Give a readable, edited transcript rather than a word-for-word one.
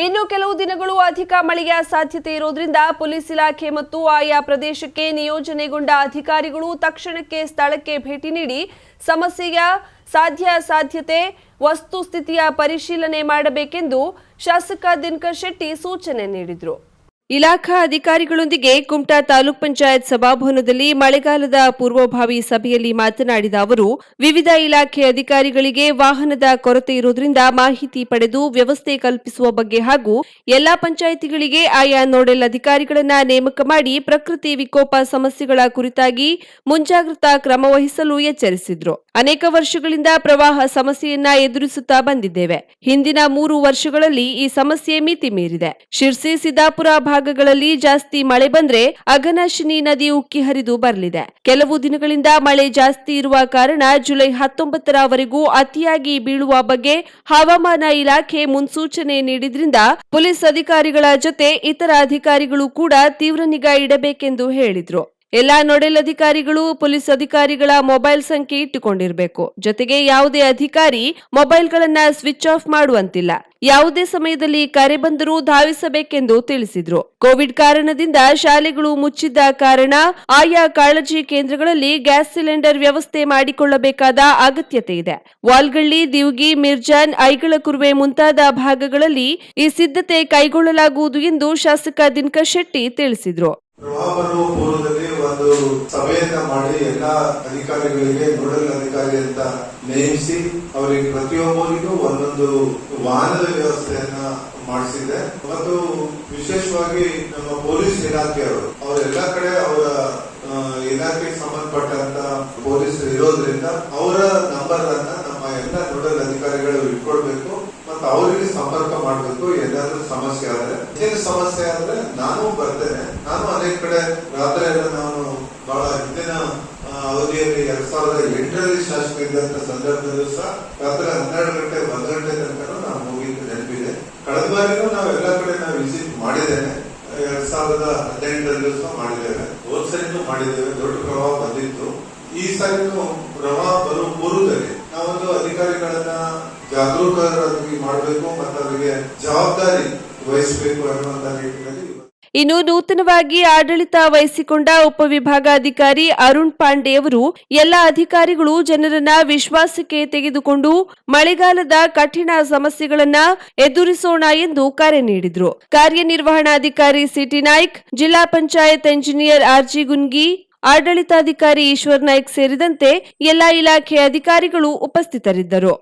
ಇನ್ನು ಕೆಲವು ದಿನಗಳು ಅಧಿಕ ಮಳೆಯ ಸಾಧ್ಯತೆ ಇರೋದ್ರಿಂದ ಪೊಲೀಸ್ ಇಲಾಖೆ ಮತ್ತು ಆಯಾ ಪ್ರದೇಶಕ್ಕೆ ನಿಯೋಜನೆಗೊಂಡ ಅಧಿಕಾರಿಗಳು ತಕ್ಷಣಕ್ಕೆ ಸ್ಥಳಕ್ಕೆ ಭೇಟಿ ನೀಡಿ ಸಮಸ್ಯೆಯ ಸಾಧ್ಯತೆ ವಸ್ತುಸ್ಥಿತಿಯ ಪರಿಶೀಲನೆ ಮಾಡಬೇಕೆಂದು ಶಾಸಕ ದಿನಕರ್ ಶೆಟ್ಟಿ ಸೂಚನೆ ನೀಡಿದರು. ಇಲಾಖಾ ಅಧಿಕಾರಿಗಳೊಂದಿಗೆ ಕುಮಟಾ ತಾಲೂಕ್ ಪಂಚಾಯತ್ ಸಭಾಭವನದಲ್ಲಿ ಮಳೆಗಾಲದ ಪೂರ್ವಭಾವಿ ಸಭೆಯಲ್ಲಿ ಮಾತನಾಡಿದ ಅವರು, ವಿವಿಧ ಇಲಾಖೆ ಅಧಿಕಾರಿಗಳಿಗೆ ವಾಹನದ ಕೊರತೆ ಇರುವುದರಿಂದ ಮಾಹಿತಿ ಪಡೆದು ವ್ಯವಸ್ಥೆ ಕಲ್ಪಿಸುವ ಬಗ್ಗೆ ಹಾಗೂ ಎಲ್ಲಾ ಪಂಚಾಯಿತಿಗಳಿಗೆ ಆಯಾ ನೋಡೆಲ್ ಅಧಿಕಾರಿಗಳನ್ನ ನೇಮಕ ಮಾಡಿ ಪ್ರಕೃತಿ ವಿಕೋಪ ಸಮಸ್ಯೆಗಳ ಕುರಿತಾಗಿ ಮುಂಜಾಗ್ರತಾ ಕ್ರಮ ವಹಿಸಲು ಎಚ್ಚರಿಸಿದ್ರು. ಅನೇಕ ವರ್ಷಗಳಿಂದ ಪ್ರವಾಹ ಸಮಸ್ಯೆಯನ್ನ ಎದುರಿಸುತ್ತಾ ಬಂದಿದ್ದೇವೆ. ಹಿಂದಿನ 3 ವರ್ಷಗಳಲ್ಲಿ ಈ ಸಮಸ್ಯೆ ಮಿತಿ ಮೀರಿದೆ. ಶಿರ್ಸಿ, ಸಿದ್ದಾಪುರ ಭಾಗಗಳಲ್ಲಿ ಜಾಸ್ತಿ ಮಳೆ ಬಂದ್ರೆ ಅಘನಾಶಿನಿ ನದಿ ಉಕ್ಕಿ ಹರಿದು ಬರಲಿದೆ. ಕೆಲವು ದಿನಗಳಿಂದ ಮಳೆ ಜಾಸ್ತಿ ಇರುವ ಕಾರಣ ಜುಲೈ 19ರವರೆಗೂ ಅತಿಯಾಗಿ ಬೀಳುವ ಬಗ್ಗೆ ಹವಾಮಾನ ಇಲಾಖೆ ಮುನ್ಸೂಚನೆ ನೀಡಿದ್ರಿಂದ ಪೊಲೀಸ್ ಅಧಿಕಾರಿಗಳ ಜೊತೆ ಇತರ ಅಧಿಕಾರಿಗಳು ಕೂಡ ತೀವ್ರ ನಿಗಾ ಇಡಬೇಕೆಂದು ಹೇಳಿದ್ರು. ಎಲ್ಲಾ ನೋಡೆಲ್ ಅಧಿಕಾರಿಗಳು ಪೊಲೀಸ್ ಅಧಿಕಾರಿಗಳ ಮೊಬೈಲ್ ಸಂಖ್ಯೆ ಇಟ್ಟುಕೊಂಡಿರಬೇಕು. ಜೊತೆಗೆ ಯಾವುದೇ ಅಧಿಕಾರಿ ಮೊಬೈಲ್ಗಳನ್ನ ಸ್ವಿಚ್ ಆಫ್ ಮಾಡುವಂತಿಲ್ಲ. ಯಾವುದೇ ಸಮಯದಲ್ಲಿ ಕರೆ ಬಂದರೂ ಧಾವಿಸಬೇಕೆಂದು ತಿಳಿಸಿದ್ರು. ಕೋವಿಡ್ ಕಾರಣದಿಂದ ಶಾಲೆಗಳು ಮುಚ್ಚಿದ್ದ ಕಾರಣ ಆಯಾ ಕಾಳಜಿ ಕೇಂದ್ರಗಳಲ್ಲಿ ಗ್ಯಾಸ್ ಸಿಲಿಂಡರ್ ವ್ಯವಸ್ಥೆ ಮಾಡಿಕೊಳ್ಳಬೇಕಾದ ಅಗತ್ಯತೆ ಇದೆ. ವಾಲ್ಗಳ್ಳಿ, ದಿವ್ಗಿ, ಮಿರ್ಜಾನ್, ಐಗಳಕುರ್ವೆ ಮುಂತಾದ ಭಾಗಗಳಲ್ಲಿ ಈ ಸಿದ್ಧತೆ ಕೈಗೊಳ್ಳಲಾಗುವುದು ಎಂದು ಶಾಸಕ ದಿನಕರ್ ಶೆಟ್ಟಿ ತಿಳಿಸಿದ್ರು. ಒಂದು ಸಭೆಯನ್ನ ಮಾಡಿ ಎಲ್ಲಾ ಅಧಿಕಾರಿಗಳಿಗೆ ನೋಡಲ್ ಅಧಿಕಾರಿ ಅಂತ ನೇಮಿಸಿ ಅವರಿಗೆ ಪ್ರತಿಯೊಬ್ಬರಿಗೂ ಒಂದೊಂದು ವಾಹನದ ವ್ಯವಸ್ಥೆಯನ್ನ ಮಾಡಿಸಿದೆ. ಮತ್ತು ವಿಶೇಷವಾಗಿ ನಮ್ಮ ಪೊಲೀಸ್ ಇಲಾಖೆಯವರು ಅವರೆಲ್ಲ ಕಡೆ ಅವರ ಇಲಾಖೆಗೆ ಸಂಬಂಧಪಟ್ಟಂತ ಪೊಲೀಸರು ಇರೋದ್ರಿಂದ ಅವರ ನಂಬರ್ ಅನ್ನ ನಮ್ಮ ಎಲ್ಲ ನೋಡಲ್ ಅಧಿಕಾರಿಗಳು ಇಟ್ಕೊಳ್ಬೇಕು ಮತ್ತು ಅವರಿಗೆ ಸಂಪರ್ಕ ಮಾಡಬೇಕು. ಏನಾದ್ರೂ ಸಮಸ್ಯೆ ಆದ್ರೆ, ಏನು ಸಮಸ್ಯೆ ಆದ್ರೆ ನಾನು ಬರ್ತೇನೆ. ನಾನು ಅನೇಕ ಕಡೆ ರಾತ್ರಿ ಎಲ್ಲ ನಾನು ಬಹಳ ಹಿಂದಿನ ಅವಧಿಯಲ್ಲಿ 2008ರಲ್ಲಿ ಶಾಸಕ ಇದ್ದಂತ ಸಂದರ್ಭದಲ್ಲೂ ಸಹ ರಾತ್ರಿ 12 ಗಂಟೆ 1 ಗಂಟೆ ತನಕ ನಾವು ಹೋಗಿದ್ದು ನೆನಪಿದೆ. ಕಳೆದ ಬಾರಿನೂ ನಾವೆಲ್ಲ ಕಡೆ ನಾವು ವಿಸಿಟ್ ಮಾಡಿದ್ದೇನೆ. 2018ರಲ್ಲೂ ಸಹ ಮಾಡಿದ್ದೇವೆ. ಹೋದ ಸರಿನೂ ಮಾಡಿದ್ದೇವೆ. ದೊಡ್ಡ ಪ್ರವಾಹ ಬಂದಿತ್ತು. ಈ ಸಾರಿನೂ ಪ್ರವಾಹ ಬರುವ ಪೂರ್ವದಲ್ಲಿ ನಾವೊಂದು ಅಧಿಕಾರಿಗಳನ್ನ ಜಾಗರೂಕರಾಗಿ ಮಾಡಬೇಕು ಮತ್ತು ಅವರಿಗೆ ಜವಾಬ್ದಾರಿ ವಹಿಸಬೇಕು ಅನ್ನುವಂತ ನಿಟ್ಟಿನಲ್ಲಿ ಇನ್ನು ನೂತನವಾಗಿ ಆಡಳಿತ ವಹಿಸಿಕೊಂಡ ಉಪವಿಭಾಗಾಧಿಕಾರಿ ಅರುಣ್ ಪಾಂಡೆ ಅವರು ಎಲ್ಲ ಅಧಿಕಾರಿಗಳು ಜನರನ್ನ ವಿಶ್ವಾಸಕ್ಕೆ ತೆಗೆದುಕೊಂಡು ಮಳೆಗಾಲದ ಕಠಿಣ ಸಮಸ್ಯೆಗಳನ್ನ ಎದುರಿಸೋಣ ಎಂದು ಕರೆ ನೀಡಿದರು. ಕಾರ್ಯನಿರ್ವಹಣಾಧಿಕಾರಿ ಸಿಟಿ ನಾಯ್ಕ್, ಜಿಲ್ಲಾ ಪಂಚಾಯತ್ ಎಂಜಿನಿಯರ್ ಆರ್ಜಿ ಗುನ್ಗಿ, ಆಡಳಿತಾಧಿಕಾರಿ ಈಶ್ವರ್ ನಾಯ್ಕ್ ಸೇರಿದಂತೆ ಎಲ್ಲಾ ಇಲಾಖೆ ಅಧಿಕಾರಿಗಳು ಉಪಸ್ಥಿತರಿದ್ದರು.